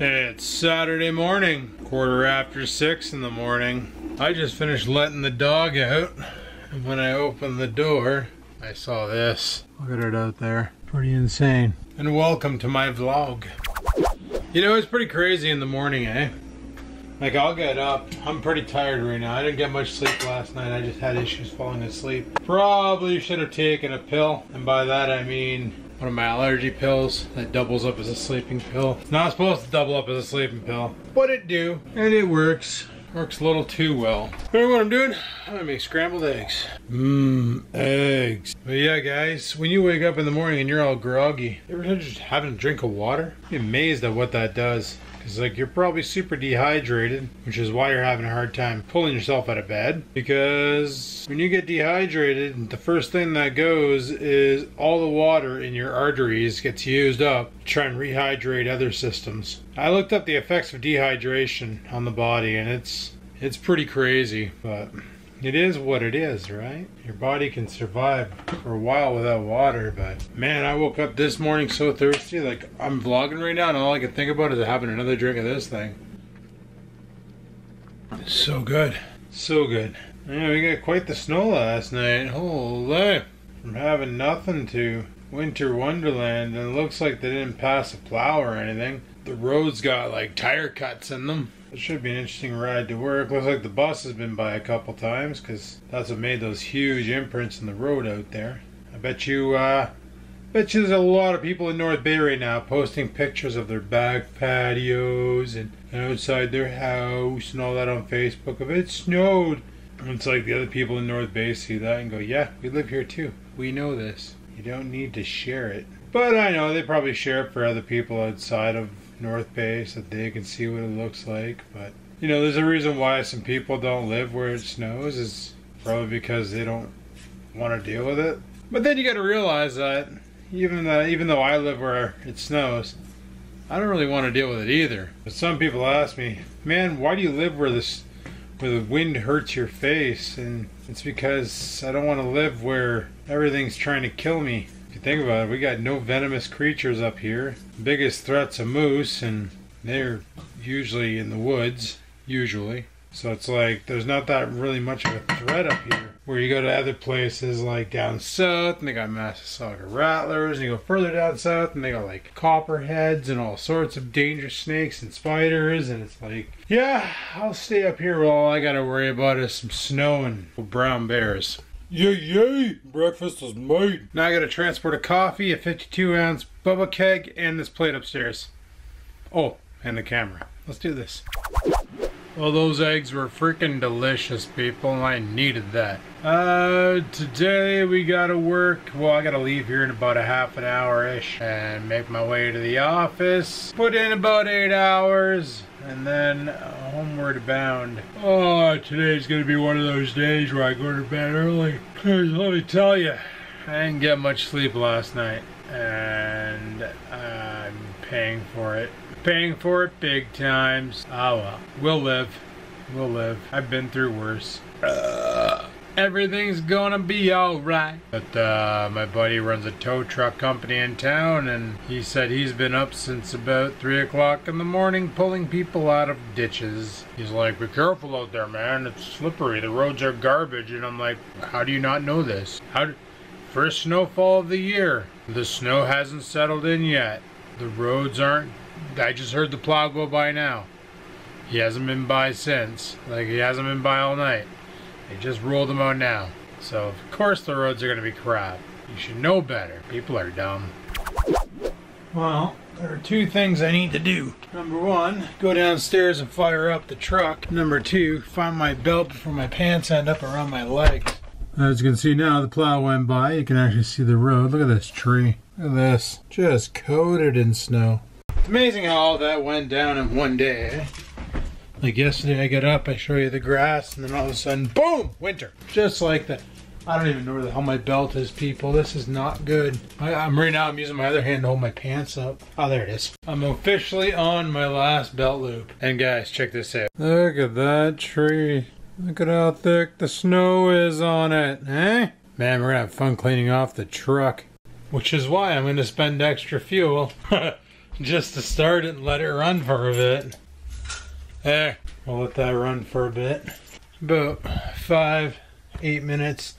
It's Saturday morning, 6:15 in the morning. I just finished letting the dog out, and when I opened the door, I saw this. Look at it out there. Pretty insane. And welcome to my vlog. You know, it's pretty crazy in the morning, eh? Like, I'll get up. I'm pretty tired right now. I didn't get much sleep last night. I just had issues falling asleep. Probably should have taken a pill. And by that I mean one of my allergy pills that doubles up as a sleeping pill. It's not supposed to double up as a sleeping pill, but it do. And it works. Works a little too well. You know what I'm doing? I'm gonna make scrambled eggs. Eggs. But yeah, guys, when you wake up in the morning and you're all groggy, you ever just having a drink of water? You're amazed at what that does. Because like you're probably super dehydrated, which is why you're having a hard time pulling yourself out of bed. Because when you get dehydrated, the first thing that goes is all the water in your arteries gets used up to try and rehydrate other systems. I looked up the effects of dehydration on the body, and it's pretty crazy, but it is what it is, right? Your body can survive for a while without water, but man, I woke up this morning so thirsty. Like, I'm vlogging right now and all I can think about is having another drink of this thing. It's so good. So good. Yeah, we got quite the snow last night. Holy. From having nothing to winter wonderland, and it looks like they didn't pass a plow or anything. The roads got like tire cuts in them. It should be an interesting ride to work. Looks like the bus has been by a couple times because that's what made those huge imprints in the road out there. I bet you there's a lot of people in North Bay right now posting pictures of their back patios and outside their house and all that on Facebook of it snowed. And it's like the other people in North Bay see that and go, yeah, we live here too. We know this. You don't need to share it. But I know they probably share it for other people outside of North Bay so that they can see what it looks like. But you know, there's a reason why some people don't live where it snows, is probably because they don't want to deal with it. But then you got to realize that even though I live where it snows, I don't really want to deal with it either. But some people ask me, man, why do you live where the wind hurts your face? And it's because I don't want to live where everything's trying to kill me. If you think about it, we got no venomous creatures up here. The biggest threat's a moose, and they're usually in the woods, usually. So it's like there's not that really much of a threat up here. Where you go to other places like down south, and they got Massasauga rattlers, and you go further down south, and they got like copperheads and all sorts of dangerous snakes and spiders, and it's like, yeah, I'll stay up here where all I gotta worry about is some snow and brown bears. Yay, yay! Breakfast is made. Now I gotta transport a coffee, a 52-ounce Bubba keg, and this plate upstairs. Oh, and the camera. Let's do this. Well, those eggs were freaking delicious, people, and I needed that. Today we gotta work. Well, I gotta leave here in about a half an hour-ish and make my way to the office. Put in about 8 hours. And then homeward bound. Oh, today's gonna be one of those days where I go to bed early. Because let me tell you, I didn't get much sleep last night. And I'm paying for it. Paying for it big times. Oh well, we'll live. We'll live. I've been through worse. Everything's gonna be alright. But my buddy runs a tow truck company in town, and he said he's been up since about 3 o'clock in the morning pulling people out of ditches. He's like, be careful out there, man, it's slippery, the roads are garbage. And I'm like, how do you not know this? First snowfall of the year. The snow hasn't settled in yet. The roads aren't. I just heard the plow go by now. He hasn't been by since. Like, he hasn't been by all night. They just rolled them out now. So, of course the roads are going to be crap. You should know better. People are dumb. Well, there are two things I need to do. Number one, go downstairs and fire up the truck. Number two, find my belt before my pants end up around my legs. As you can see now, the plow went by. You can actually see the road. Look at this tree. Look at this. Just coated in snow. It's amazing how all that went down in one day, eh? Like yesterday I got up, I show you the grass, and then all of a sudden, boom, winter. Just like that. I don't even know where the hell my belt is, people. This is not good. I'm using my other hand to hold my pants up. Oh, there it is. I'm officially on my last belt loop. And guys, check this out. Look at that tree. Look at how thick the snow is on it, eh? Man, we're gonna have fun cleaning off the truck. Which is why I'm gonna spend extra fuel just to start it and let it run for a bit. There, we'll let that run for a bit. About 5-8 minutes.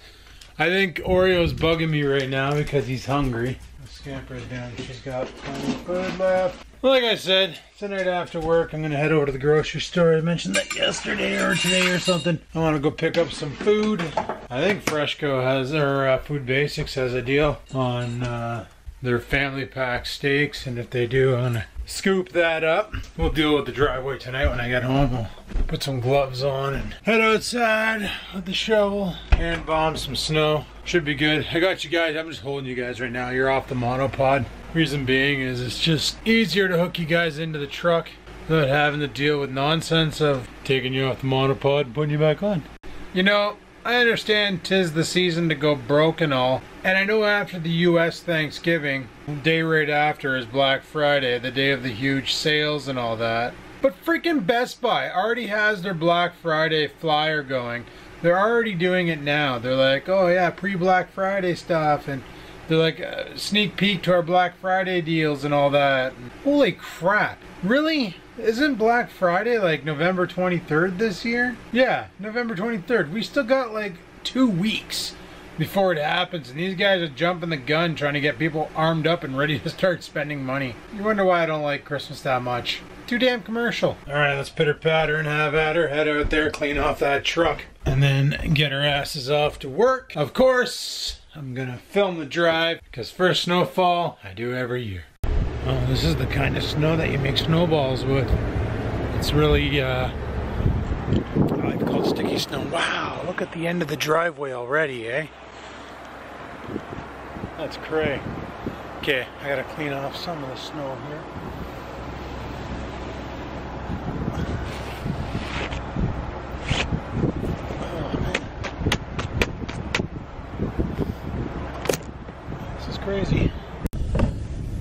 I think Oreo's bugging me right now because he's hungry. The scamper's down. She's got plenty of food left. Well, like I said, tonight after work, I'm going to head over to the grocery store. I mentioned that yesterday or today or something. I want to go pick up some food. I think Freshco has, or Food Basics has a deal on their family pack steaks. And if they do, I'm going to scoop that up. We'll deal with the driveway tonight when I get home. We'll put some gloves on and head outside with the shovel and bomb some snow. Should be good. I got you guys. I'm just holding you guys right now. You're off the monopod. Reason being is it's just easier to hook you guys into the truck without having to deal with nonsense of taking you off the monopod and putting you back on. You know, I understand 'tis the season to go broke and all, and I know after the US Thanksgiving, the day right after is Black Friday, the day of the huge sales and all that. But freaking Best Buy already has their Black Friday flyer going. They're already doing it now. They're like, oh yeah, pre-Black Friday stuff, and they're like sneak peek to our Black Friday deals and all that. Holy crap. Really? Isn't Black Friday like November 23rd this year? Yeah, November 23rd. We still got like 2 weeks before it happens, and these guys are jumping the gun trying to get people armed up and ready to start spending money. You wonder why I don't like Christmas that much. Too damn commercial. Alright, let's pitter patter and have at her. Head out there, clean off that truck, and then get our asses off to work. Of course, I'm gonna film the drive, because first snowfall, I do every year. Oh, this is the kind of snow that you make snowballs with. It's really, I like to call it sticky snow. Wow, look at the end of the driveway already, eh? That's cray. Okay, I gotta clean off some of the snow here. Oh, man. This is crazy.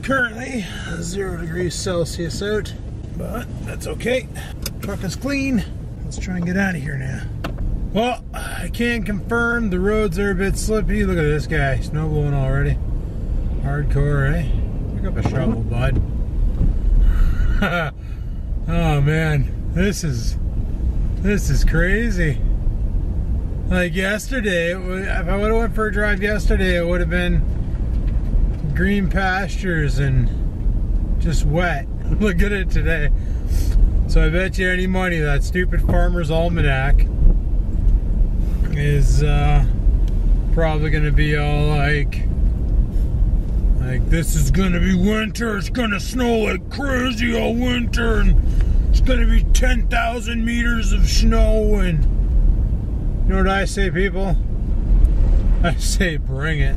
Currently 0 degrees Celsius out, but that's okay. Truck is clean. Let's try and get out of here now. Well, I can confirm the roads are a bit slippy. Look at this guy, snow blowing already. Hardcore, eh? Pick up a shovel, bud. Oh man, this is crazy. Like yesterday, if I would have went for a drive yesterday, it would have been green pastures and just wet. Look at it today. So I bet you any money that stupid Farmer's Almanac is probably gonna be all like this is gonna be winter, it's gonna snow like crazy all winter, and it's gonna be 10,000 meters of snow. And you know what I say, people? I say bring it.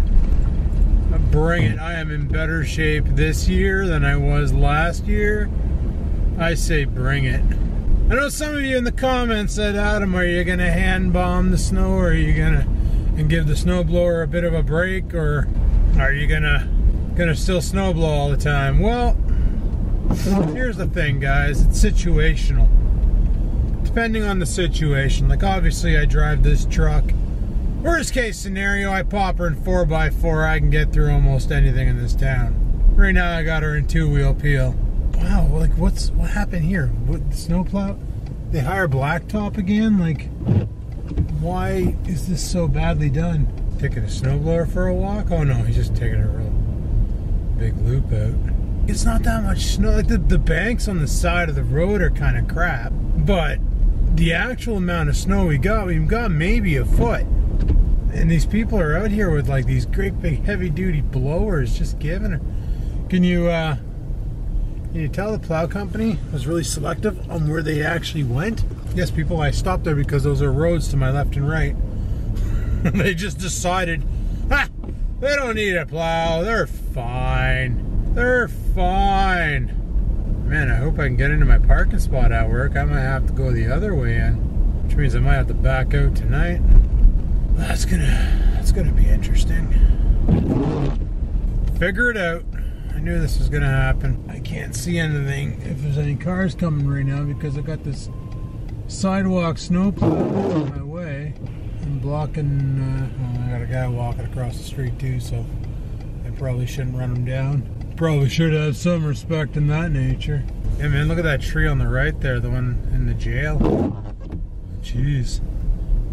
Bring it. I am in better shape this year than I was last year. I say bring it. I know some of you in the comments said, Adam, are you gonna hand bomb the snow, or are you gonna give the snowblower a bit of a break, or are you gonna still snowblow all the time? Well, here's the thing, guys, it's situational. Depending on the situation, like obviously I drive this truck. Worst case scenario, I pop her in 4x4, I can get through almost anything in this town. Right now I got her in 2-wheel peel. Wow, like what happened here? What, the snowplow? They hire blacktop again? Like, why is this so badly done? Taking a snowblower for a walk? Oh no, he's just taking a real big loop out. It's not that much snow. Like the banks on the side of the road are kind of crap, but the actual amount of snow we've got maybe a foot. And these people are out here with like these great big heavy duty blowers just giving her. Can you tell the plow company was really selective on where they actually went? Yes, people, I stopped there because those are roads to my left and right. They just decided, they don't need a plow, they're fine. They're fine. Man, I hope I can get into my parking spot at work. I might have to go the other way in, which means I might have to back out tonight. That's gonna be interesting. Figure it out. I knew this was gonna happen. I can't see anything if there's any cars coming right now because I got this sidewalk snowplow in my way. I'm blocking, I got a guy walking across the street too, so I probably shouldn't run him down. Probably should have some respect in that nature. Yeah, man, look at that tree on the right there, the one in the jail. Jeez,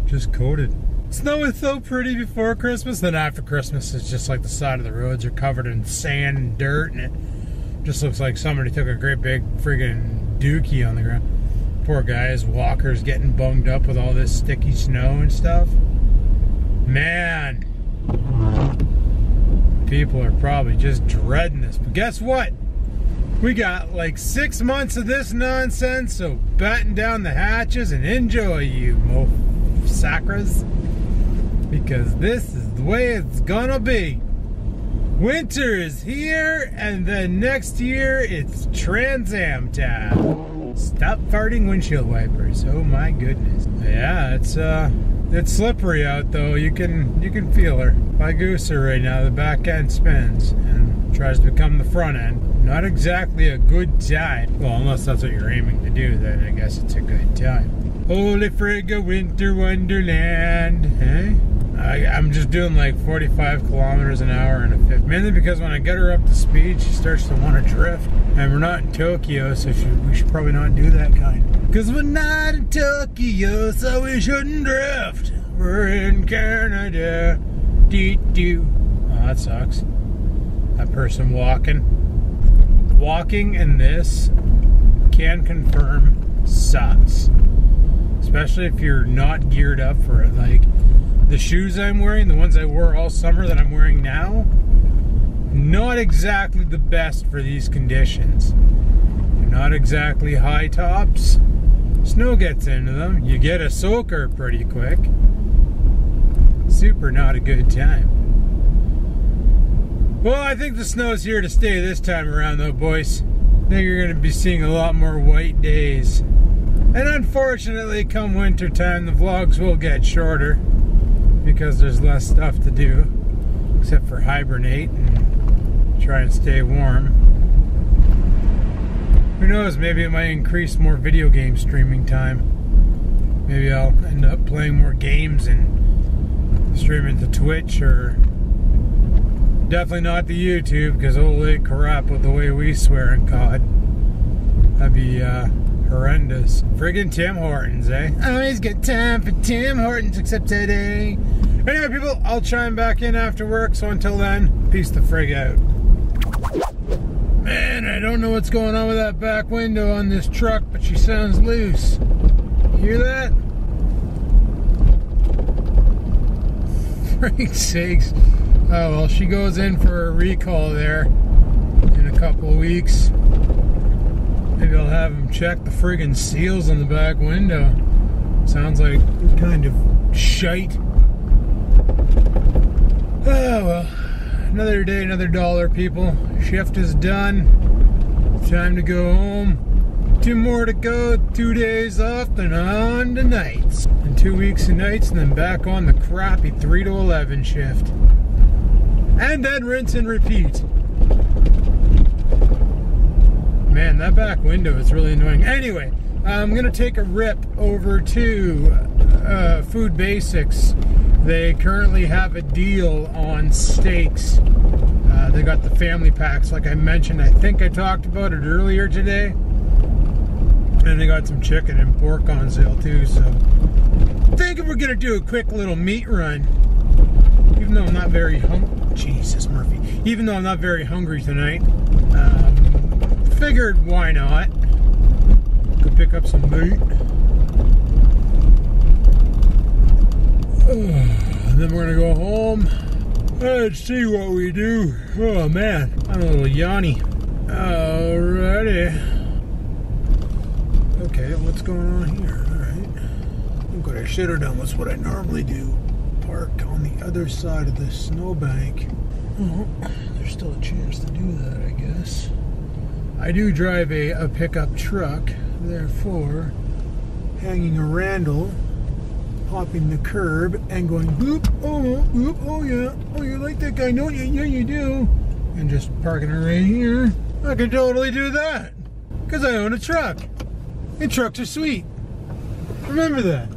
just coated. Snow is so pretty before Christmas, then after Christmas it's just like the side of the roads are covered in sand and dirt, and it just looks like somebody took a great big friggin' dookie on the ground. Poor guys, walkers getting bunged up with all this sticky snow and stuff. Man, people are probably just dreading this, but guess what? We got like 6 months of this nonsense, so batten down the hatches and enjoy, you mo-sacras, because this is the way it's gonna be. Winter is here, and then next year it's Trans Am time. Stop farting windshield wipers. Oh my goodness. Yeah, it's slippery out though. You can feel her. My gooser right now, the back end spins and tries to become the front end. Not exactly a good time. Well, unless that's what you're aiming to do, then I guess it's a good time. Holy frigga winter wonderland, eh? I'm just doing like 45 kilometers an hour in a fifth. Mainly because when I get her up to speed, she starts to want to drift. And we're not in Tokyo, so we should probably not do that kind. Because we're not in Tokyo, so we shouldn't drift. We're in Canada. Doo-doo. Oh, that sucks. That person walking in this, can confirm, sucks. Especially if you're not geared up for it. Like, the shoes I'm wearing, the ones I wore all summer that I'm wearing now, not exactly the best for these conditions. They're not exactly high tops. Snow gets into them. You get a soaker pretty quick. Super not a good time. Well, I think the snow's here to stay this time around though, boys. I think you're going to be seeing a lot more white days. And unfortunately, come winter time, the vlogs will get shorter because there's less stuff to do, except for hibernate and try and stay warm. Who knows, maybe it might increase more video game streaming time. Maybe I'll end up playing more games and streaming to Twitch, or definitely not to YouTube, because holy crap with the way we swear in COD. That'd be horrendous. Friggin' Tim Hortons, eh? I always get time for Tim Hortons except today. Anyway, people, I'll chime back in after work, so until then, peace the frig out. Man, I don't know what's going on with that back window on this truck, but she sounds loose. Hear that? For sakes. Oh well, she goes in for a recall there in a couple of weeks. Maybe I'll have them check the friggin' seals on the back window. Sounds like kind of shite. Oh well, another day, another dollar, people. Shift is done. Time to go home. 2 more to go, 2 days off, then on to nights. And 2 weeks of nights, and then back on the crappy 3 to 11 shift. And then rinse and repeat. Man, that back window is really annoying. Anyway, I'm going to take a rip over to Food Basics. They currently have a deal on steaks. They got the family packs like I mentioned. I think I talked about it earlier today. And they got some chicken and pork on sale too. So I think we're going to do a quick little meat run. Even though I'm not very hungry. Jesus, Murphy. Even though I'm not very hungry tonight. Figured why not. Go pick up some meat. And then we're gonna go home and see what we do. Oh man, I'm a little yawny. Alrighty. Okay, what's going on here? Alright. Look what I should have done was what I normally do. Park on the other side of the snowbank. Oh, there's still a chance to do that, I guess. I do drive a pickup truck, therefore hanging a randle, hopping the curb, and going boop, oh, boop, oh yeah, oh you like that guy, don't you? Yeah, you do. And just parking it right here. I can totally do that, because I own a truck. And trucks are sweet. Remember that.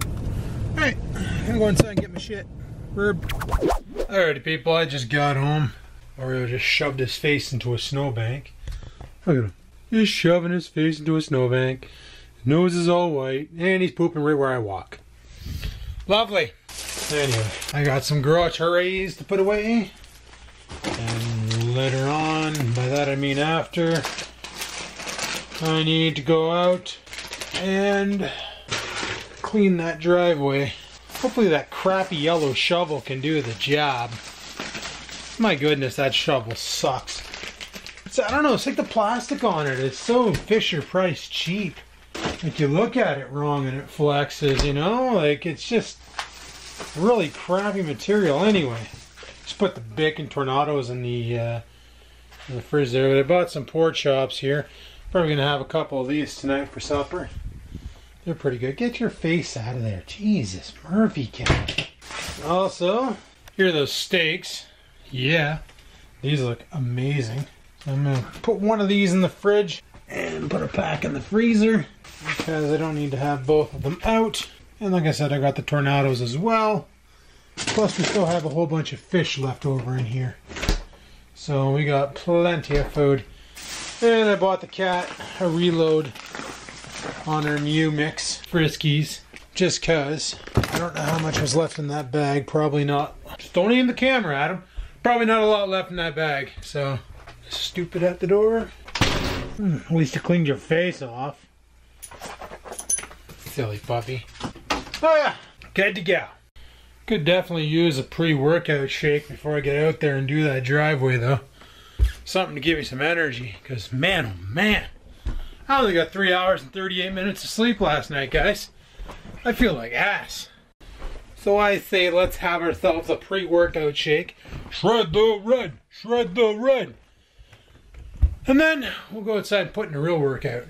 Alright, I'm gonna go inside and get my shit. Alrighty people, I just got home. Oreo just shoved his face into a snowbank. Look at him. He's shoving his face into a snowbank. His nose is all white, and he's pooping right where I walk. Lovely. Anyway, I got some groceries to put away. And later on, by that I mean after, I need to go out and clean that driveway. Hopefully that crappy yellow shovel can do the job. My goodness, that shovel sucks. I don't know, it's like the plastic on it. It's so Fisher Price cheap. Like you look at it wrong and it flexes, you know? Like it's just really crappy material. Anyway, just put the Bic and Tornadoes in the fridge there. But I bought some pork chops here. Probably gonna have a couple of these tonight for supper. They're pretty good. Get your face out of there. Jesus, Murphy cat. Also, here are those steaks. Yeah, these look amazing. I'm going to put one of these in the fridge and put a pack in the freezer because I don't need to have both of them out. And like I said, I got the Tornadoes as well. Plus we still have a whole bunch of fish left over in here. So we got plenty of food. And I bought the cat a reload on her Mew Mix Friskies. Just cause. I don't know how much was left in that bag. Probably not. Just don't aim the camera at him. Probably not a lot left in that bag. So... Stupid at the door. At least you cleaned your face off. Silly puppy. Oh yeah, good to go. Could definitely use a pre-workout shake before I get out there and do that driveway though. Something to give me some energy. Because man, oh man. I only got 3 hours and 38 minutes of sleep last night, guys. I feel like ass. So I say let's have ourselves a pre-workout shake. Shred the red, shred the red. And then we'll go outside and put in a real workout.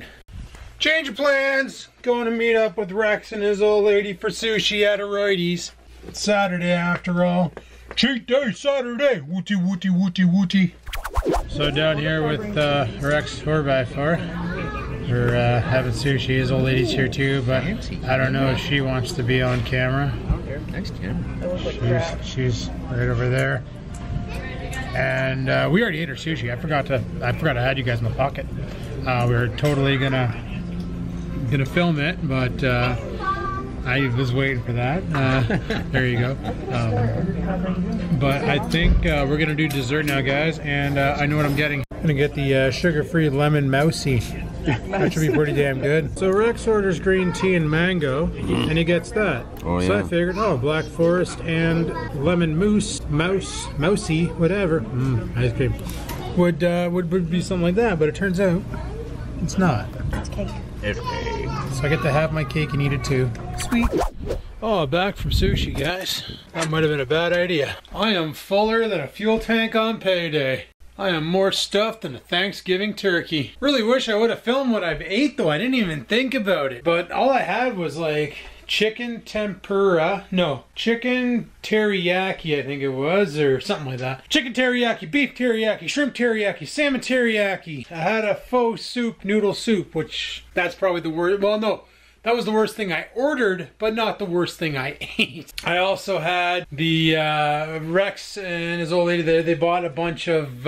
Change of plans. Going to meet up with Rex and his old lady for sushi at Aroides. It's Saturday after all. Cheat day Saturday. Wooty wooty wooty wooty. So down here with Rex 4x4. We're having sushi. His old lady's here too, but I don't know if she wants to be on camera. Next camera. She's right over there. And we already ate our sushi. I forgot I had you guys in the pocket. We were totally gonna film it, but I was waiting for that. There you go. But I think we're gonna do dessert now, guys. And I know what I'm getting. I'm gonna get the sugar-free lemon mousy. That should be pretty damn good. So Rex orders green tea and mango, and he gets that. Oh, yeah. So I figured, oh, Black Forest and lemon mousy, whatever. Ice cream. Would be something like that, but it turns out it's not. It's cake. It's cake. So I get to have my cake and eat it too. Sweet. Oh, back from sushi, guys. That might have been a bad idea. I am fuller than a fuel tank on payday. I am more stuffed than a Thanksgiving turkey. Really wish I would have filmed what I've ate though. I didn't even think about it. But all I had was like chicken tempura. No, chicken teriyaki I think it was, or something like that. Chicken teriyaki, beef teriyaki, shrimp teriyaki, salmon teriyaki. I had a faux soup, noodle soup, which that's probably the worst. Well, no. That was the worst thing I ordered, but not the worst thing I ate. I also had the Rex and his old lady there. They bought a bunch of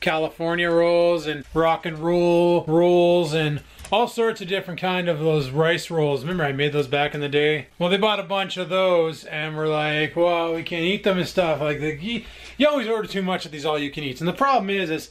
California rolls and rock and roll rolls and all sorts of different kind of those rice rolls. Remember I made those back in the day? Well, they bought a bunch of those and we're like, well, we can't eat them and stuff. Like you always order too much of these all-you-can-eats. And the problem is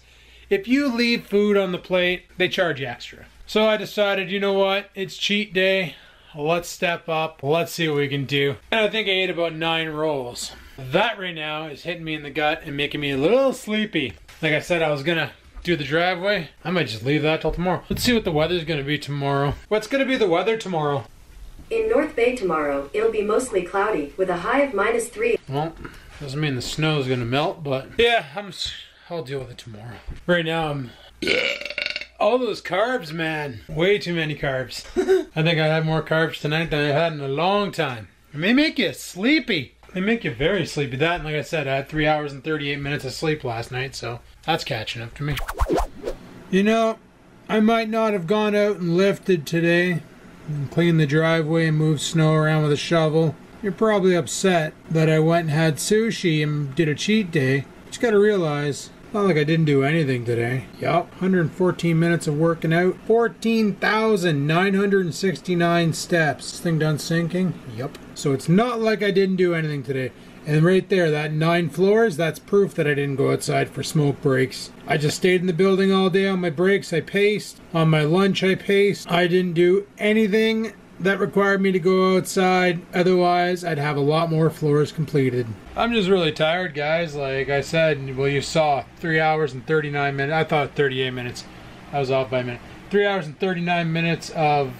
if you leave food on the plate, they charge you extra. So I decided, you know what, it's cheat day, let's step up, let's see what we can do. And I think I ate about 9 rolls. That right now is hitting me in the gut and making me a little sleepy. Like I said, I was gonna do the driveway. I might just leave that till tomorrow. Let's see what the weather's gonna be tomorrow. What's gonna be the weather tomorrow? In North Bay tomorrow, it'll be mostly cloudy with a high of -3. Well, doesn't mean the snow's gonna melt, but yeah, I'll deal with it tomorrow. Right now I'm... All those carbs, man. Way too many carbs. I think I had more carbs tonight than I've had in a long time. It may make you sleepy. They make you very sleepy. That, and like I said, I had 3 hours and 38 minutes of sleep last night, so that's catching up to me. You know, I might not have gone out and lifted today and cleaned the driveway and moved snow around with a shovel. You're probably upset that I went and had sushi and did a cheat day. Just gotta realize, not like I didn't do anything today. Yup, 114 minutes of working out. 14,969 steps. This thing done sinking? Yup. So it's not like I didn't do anything today. And right there, that 9 floors, that's proof that I didn't go outside for smoke breaks. I just stayed in the building all day on my breaks. I paced. On my lunch, I paced. I didn't do anything that required me to go outside. Otherwise, I'd have a lot more floors completed. I'm just really tired, guys. Like I said, well, you saw 3 hours and 39 minutes. I thought 38 minutes. I was off by a minute. 3 hours and 39 minutes of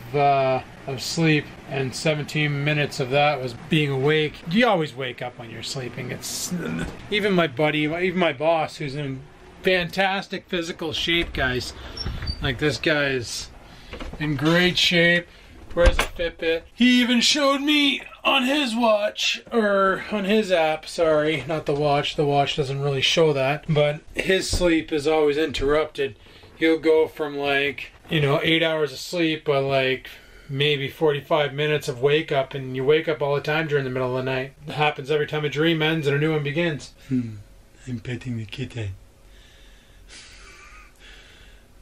sleep, and 17 minutes of that was being awake. You always wake up when you're sleeping. It's even my buddy, even my boss, who's in fantastic physical shape, guys. Like, this guy is in great shape. Wears a Fitbit. He even showed me on his watch, or on his app, sorry, not the watch. The watch doesn't really show that, but his sleep is always interrupted. He'll go from, like, 8 hours of sleep, but like maybe 45 minutes of wake up, and you wake up all the time during the middle of the night. It happens every time a dream ends and a new one begins. I'm petting the kitten.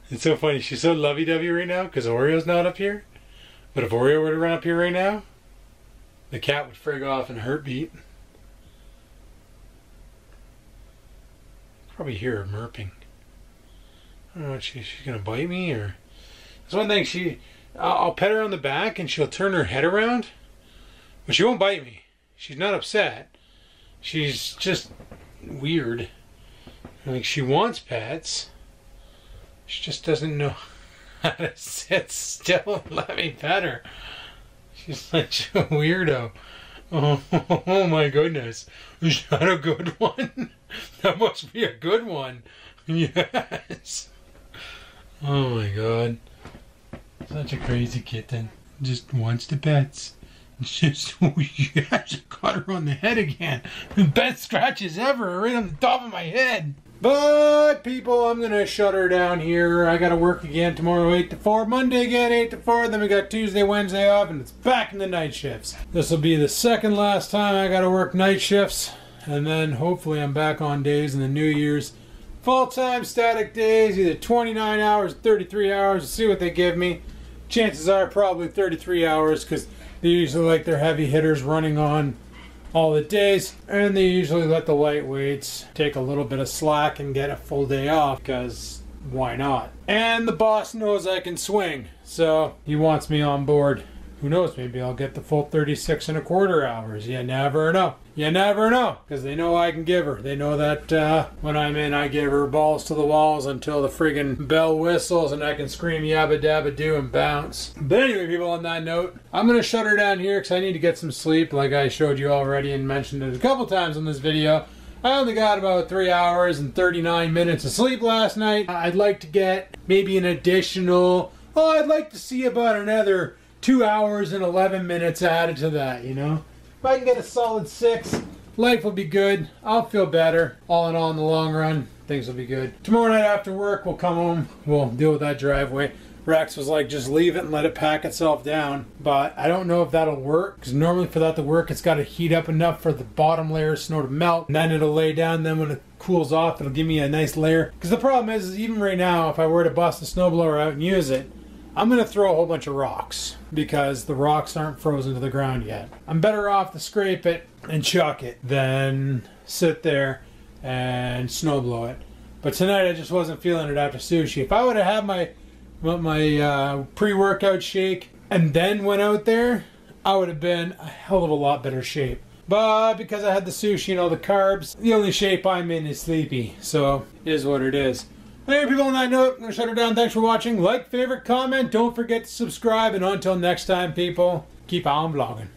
It's so funny, she's so lovey-dovey right now because Oreo's not up here. But if Oreo were to run up here right now, the cat would frig off in a heartbeat. Probably hear her murping. I don't know, she's gonna bite me, or... That's one thing, I'll pet her on the back and she'll turn her head around, but she won't bite me. She's not upset. She's just weird. Like, she wants pets. She just doesn't know how to sit still and let me pet her. She's such a weirdo. Oh my goodness. Is that a good one? That must be a good one. Yes. Oh my god. Such a crazy kitten. Just wants the pets. Just, yes, I got her on the head again. The best scratches ever, right on the top of my head. But people, I'm gonna shut her down here. I gotta work again tomorrow, 8 to 4. Monday again, 8 to 4. Then we got Tuesday, Wednesday off, and it's back in the night shifts. This will be the second last time I gotta work night shifts, and then hopefully I'm back on days in the New Year's. Full-time static days, either 29 hours, 33 hours. We'll see what they give me. Chances are probably 33 hours, because they usually like their heavy hitters running on all the days, and they usually let the lightweights take a little bit of slack and get a full day off, because why not? And the boss knows I can swing, so he wants me on board. Who knows, maybe I'll get the full 36 and a quarter hours. You never know. You never know, because they know I can give her. They know that when I'm in, I give her balls to the walls until the friggin' bell whistles and I can scream yabba dabba do and bounce. But anyway, people, on that note, I'm going to shut her down here because I need to get some sleep, like I showed you already and mentioned it a couple times in this video. I only got about 3 hours and 39 minutes of sleep last night. I'd like to get maybe an additional, I'd like to see about another 2 hours and 11 minutes added to that, If I can get a solid 6, life will be good. I'll feel better. All in all, in the long run, things will be good. Tomorrow night after work, we'll come home. We'll deal with that driveway. Rex was like, just leave it and let it pack itself down. But I don't know if that'll work, because normally for that to work, it's got to heat up enough for the bottom layer of snow to melt. And then it'll lay down. Then when it cools off, it'll give me a nice layer. Because the problem is even right now, if I were to bust the snowblower out and use it, I'm going to throw a whole bunch of rocks because the rocks aren't frozen to the ground yet. I'm better off to scrape it and chuck it than sit there and snow blow it. But tonight I just wasn't feeling it after sushi. If I would have had my pre-workout shake and then went out there, I would have been a hell of a lot better shape. But because I had the sushi and all the carbs, the only shape I'm in is sleepy. So it is what it is. Anyway, people, on that note, I'm going to shut her down. Thanks for watching. Like, favorite, comment. Don't forget to subscribe. And until next time, people, keep on vlogging.